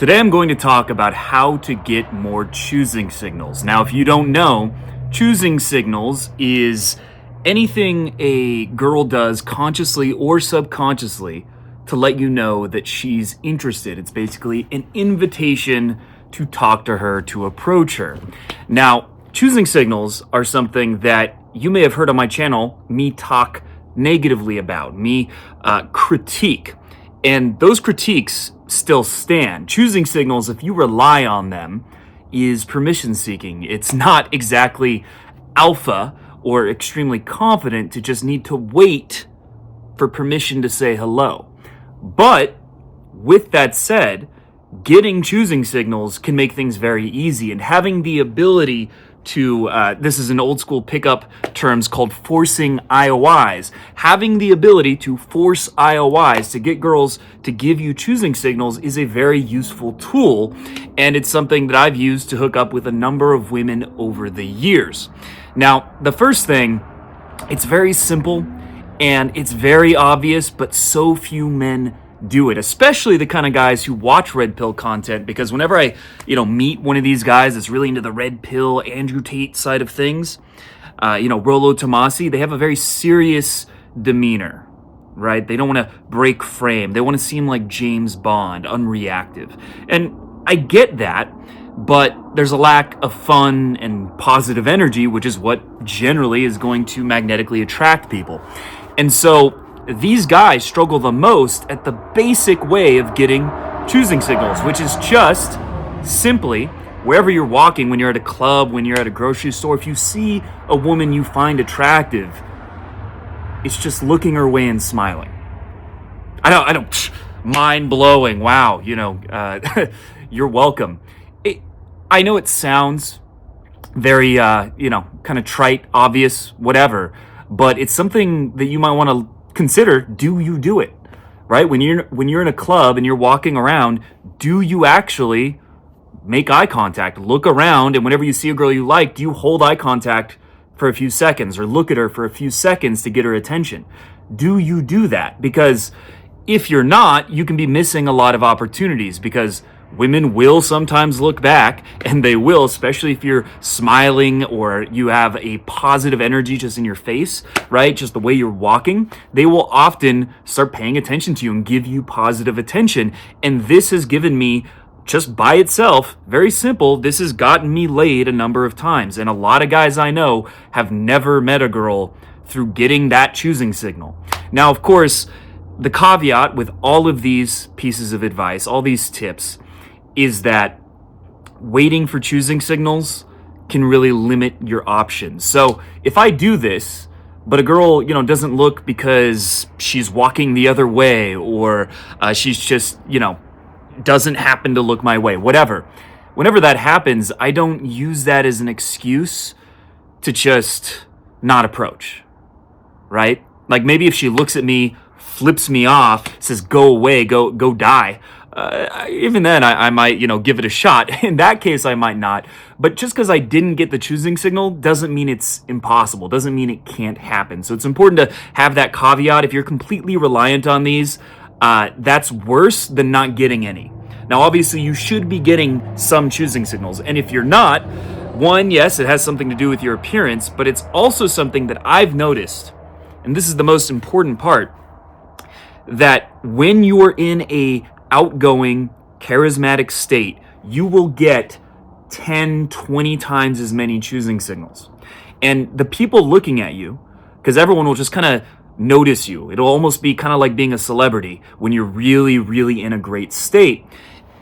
Today I'm going to talk about how to get more choosing signals. Now, if you don't know, choosing signals is anything a girl does consciously or subconsciously to let you know that she's interested. It's basically an invitation to talk to her, to approach her. Now, choosing signals are something that you may have heard on my channel me talk negatively about, me critique. And those critiques still stand. Choosing signals, if you rely on them, is permission seeking. It's not exactly alpha or extremely confident to just need to wait for permission to say hello. But with that said, getting choosing signals can make things very easy, and having the ability to, this is an old school pickup terms called forcing IOIs. Having the ability to force IOIs to get girls to give you choosing signals is a very useful tool, and it's something that I've used to hook up with a number of women over the years. Now, the first thing, it's very simple and it's very obvious, but so few men do it, especially the kind of guys who watch red pill content, because whenever I, meet one of these guys that's really into the red pill, Andrew Tate side of things, Rollo Tomasi, they have a very serious demeanor, right? They don't want to break frame. They want to seem like James Bond, unreactive. And I get that, but there's a lack of fun and positive energy, which is what generally is going to magnetically attract people. And so these guys struggle the most at the basic way of getting choosing signals, which is just simply wherever you're walking, when you're at a club, when you're at a grocery store, if you see a woman you find attractive, it's just looking her way and smiling. I don't, mind blowing. Wow, you're welcome. I know it sounds very, kind of trite, obvious, whatever, but it's something that you might want to consider. Do you do it, right? When you're in a club and you're walking around, do you actually make eye contact, look around, and whenever you see a girl you like, do you hold eye contact for a few seconds or look at her for a few seconds to get her attention? Do you do that? Because if you're not, you can be missing a lot of opportunities, because women will sometimes look back, and they will, especially if you're smiling or you have a positive energy just in your face, right? Just the way you're walking. They will often start paying attention to you and give you positive attention. And this has given me, just by itself, very simple, this has gotten me laid a number of times. And a lot of guys I know have never met a girl through getting that choosing signal. Now, of course, the caveat with all of these pieces of advice, all these tips, is that waiting for choosing signals can really limit your options. So if I do this, but a girl, doesn't look because she's walking the other way, or she's just, doesn't happen to look my way, whatever. Whenever that happens, I don't use that as an excuse to just not approach, right? Like maybe if she looks at me, flips me off, says, go away, go die. Even then, I might, give it a shot. In that case, I might not. But just because I didn't get the choosing signal doesn't mean it's impossible, doesn't mean it can't happen. So it's important to have that caveat. If you're completely reliant on these, that's worse than not getting any. Now, obviously, you should be getting some choosing signals. And if you're not, one, yes, it has something to do with your appearance, but it's also something that I've noticed, and this is the most important part, that when you're in a outgoing, charismatic state, you will get 10, 20 times as many choosing signals. And the people looking at you, because everyone will just kind of notice you. It'll almost be kind of like being a celebrity when you're really, really in a great state.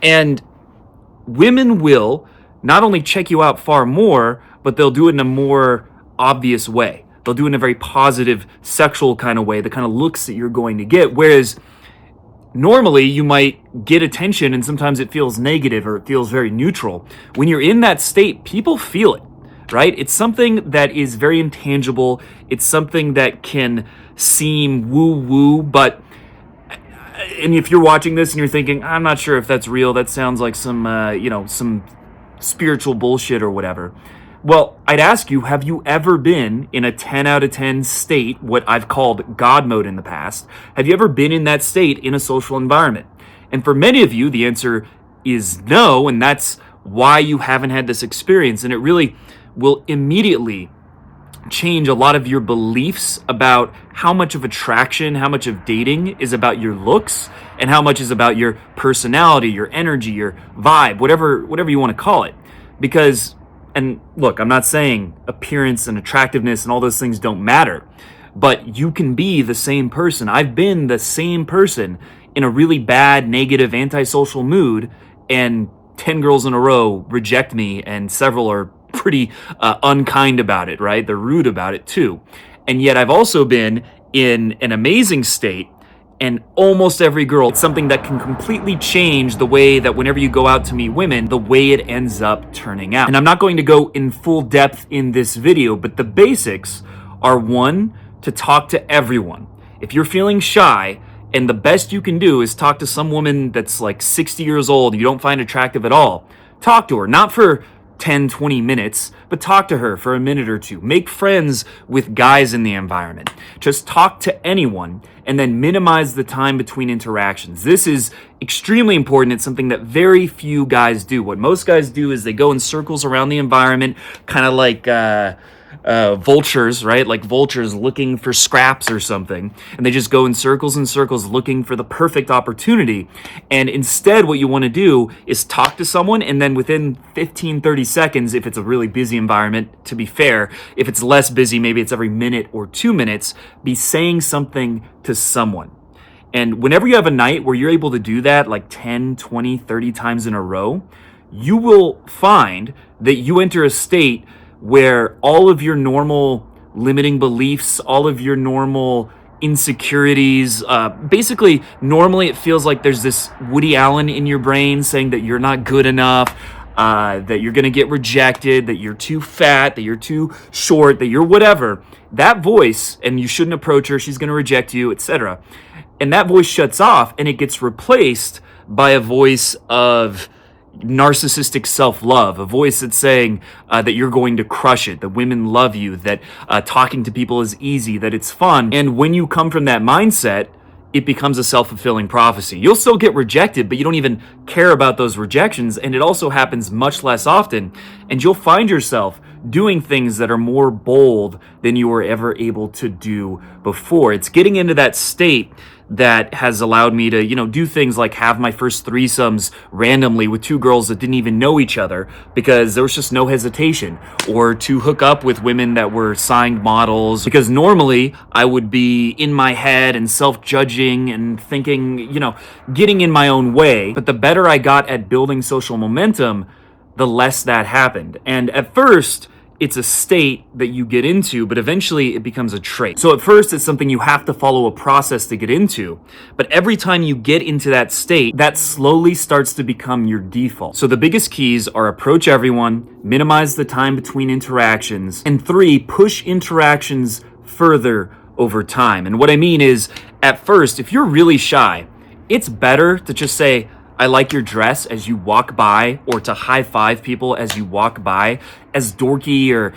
And women will not only check you out far more, but they'll do it in a more obvious way. They'll do it in a very positive, sexual kind of way, the kind of looks that you're going to get. Whereas normally you might get attention and sometimes it feels negative or it feels very neutral. When you're in that state, people feel it, right? It's something that is very intangible. It's something that can seem woo-woo, but, and if you're watching this and you're thinking, I'm not sure if that's real, that sounds like some spiritual bullshit or whatever. Well, I'd ask you, have you ever been in a 10 out of 10 state, what I've called God mode in the past? Have you ever been in that state in a social environment? And for many of you, the answer is no, and that's why you haven't had this experience. And it really will immediately change a lot of your beliefs about how much of attraction, how much of dating is about your looks, and how much is about your personality, your energy, your vibe, whatever you want to call it. Because, and look, I'm not saying appearance and attractiveness and all those things don't matter, but you can be the same person. I've been the same person in a really bad, negative, antisocial mood, and 10 girls in a row reject me, and several are pretty unkind about it, right? They're rude about it too. And yet I've also been in an amazing state, and almost every girl, it's something that can completely change the way that whenever you go out to meet women, the way it ends up turning out. And I'm not going to go in full depth in this video, but the basics are: one, to talk to everyone. If you're feeling shy, and the best you can do is talk to some woman that's like 60 years old you don't find attractive at all, talk to her, not for 10, 20 minutes, but talk to her for a minute or two. Make friends with guys in the environment. Just talk to anyone, and then minimize the time between interactions. This is extremely important. It's something that very few guys do. What most guys do is they go in circles around the environment, kind of like vultures, right? Like vultures looking for scraps or something. And they just go in circles and circles looking for the perfect opportunity. And instead, what you want to do is talk to someone, and then within 15, 30 seconds, if it's a really busy environment, to be fair, if it's less busy, maybe it's every minute or 2 minutes, be saying something to someone. And whenever you have a night where you're able to do that like 10, 20, 30 times in a row, you will find that you enter a state where all of your normal limiting beliefs, all of your normal insecurities, basically, normally it feels like there's this Woody Allen in your brain saying that you're not good enough, that you're gonna get rejected, that you're too fat, that you're too short, that you're whatever. That voice, and you shouldn't approach her, she's gonna reject you, etc. And that voice shuts off, and it gets replaced by a voice of narcissistic self-love, a voice that's saying that you're going to crush it, that women love you, that talking to people is easy, that it's fun. And when you come from that mindset, it becomes a self-fulfilling prophecy. You'll still get rejected, but you don't even care about those rejections, and it also happens much less often. And you'll find yourself doing things that are more bold than you were ever able to do before. It's getting into that state that has allowed me to, do things like have my first threesomes randomly with two girls that didn't even know each other because there was just no hesitation, or to hook up with women that were signed models, because normally I would be in my head and self-judging and thinking, getting in my own way. But the better I got at building social momentum, the less that happened. And at first, it's a state that you get into, but eventually it becomes a trait. So at first, it's something you have to follow a process to get into. But every time you get into that state, that slowly starts to become your default. So the biggest keys are: approach everyone, minimize the time between interactions, and 3, push interactions further over time. And what I mean is, at first, if you're really shy, it's better to just say, "I like your dress," as you walk by, or to high five people as you walk by. As dorky or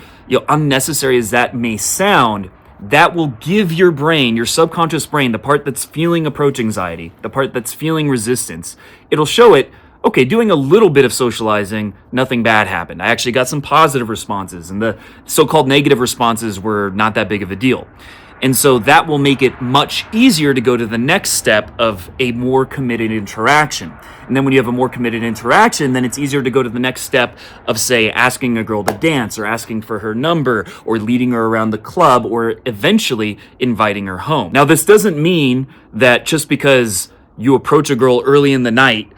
unnecessary as that may sound, that will give your brain, your subconscious brain, the part that's feeling approach anxiety, the part that's feeling resistance, it'll show it, okay, doing a little bit of socializing, nothing bad happened. I actually got some positive responses, and the so-called negative responses were not that big of a deal. And so that will make it much easier to go to the next step of a more committed interaction. And then when you have a more committed interaction, then it's easier to go to the next step of, say, asking a girl to dance, or asking for her number, or leading her around the club, or eventually inviting her home. Now, this doesn't mean that just because you approach a girl early in the night,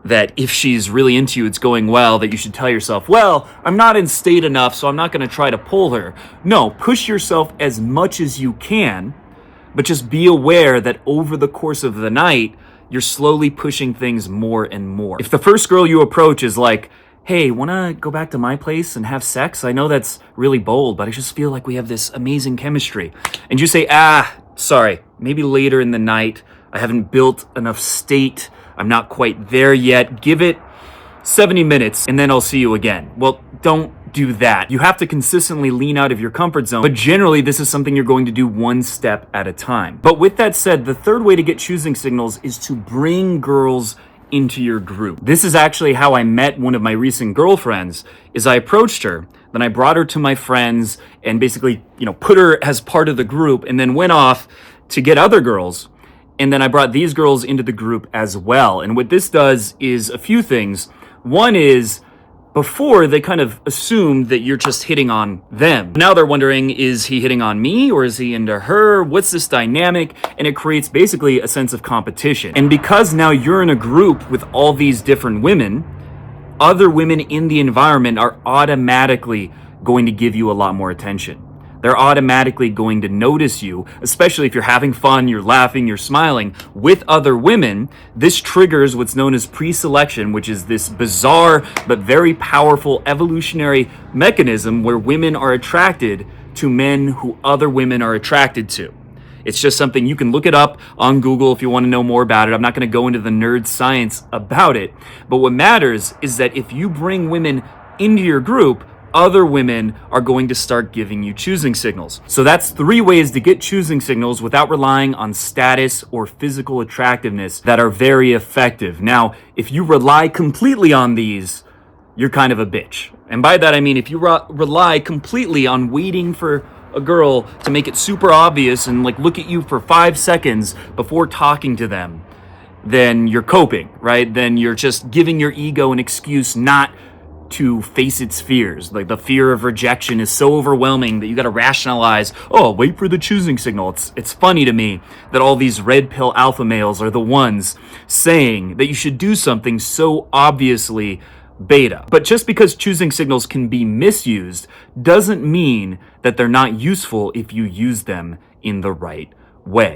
that if she's really into you, it's going well, that you should tell yourself, well, I'm not in state enough, so I'm not going to try to pull her. No, push yourself as much as you can, but just be aware that over the course of the night, you're slowly pushing things more and more. If the first girl you approach is like, "Hey, want to go back to my place and have sex? I know that's really bold, but I just feel like we have this amazing chemistry." And you say, sorry, maybe later in the night, I haven't built enough state, I'm not quite there yet. Give it 70 minutes and then I'll see you again. Well, don't do that. You have to consistently lean out of your comfort zone, but generally this is something you're going to do one step at a time. But with that said, the third way to get choosing signals is to bring girls into your group. This is actually how I met one of my recent girlfriends. Is I approached her, then I brought her to my friends and basically, put her as part of the group, and then went off to get other girls. And then I brought these girls into the group as well. And what this does is a few things. One is, before, they kind of assumed that you're just hitting on them. Now they're wondering, is he hitting on me or is he into her? What's this dynamic? And it creates basically a sense of competition. And because now you're in a group with all these different women, other women in the environment are automatically going to give you a lot more attention. They're automatically going to notice you, especially if you're having fun, you're laughing, you're smiling with other women. This triggers what's known as pre-selection, which is this bizarre but very powerful evolutionary mechanism where women are attracted to men who other women are attracted to. It's just something you can look it up on Google if you want to know more about it. I'm not going to go into the nerd science about it. But what matters is that if you bring women into your group, other women are going to start giving you choosing signals. So that's 3 ways to get choosing signals without relying on status or physical attractiveness that are very effective. Now, if you rely completely on these, you're kind of a bitch. And by that I mean if you rely completely on waiting for a girl to make it super obvious and look at you for 5 seconds before talking to them, then you're coping, right? Then you're just giving your ego an excuse not to face its fears. The fear of rejection is so overwhelming that you got to rationalize, wait for the choosing signal. It's funny to me that all these red pill alpha males are the ones saying that you should do something so obviously beta. But just because choosing signals can be misused doesn't mean that they're not useful if you use them in the right way.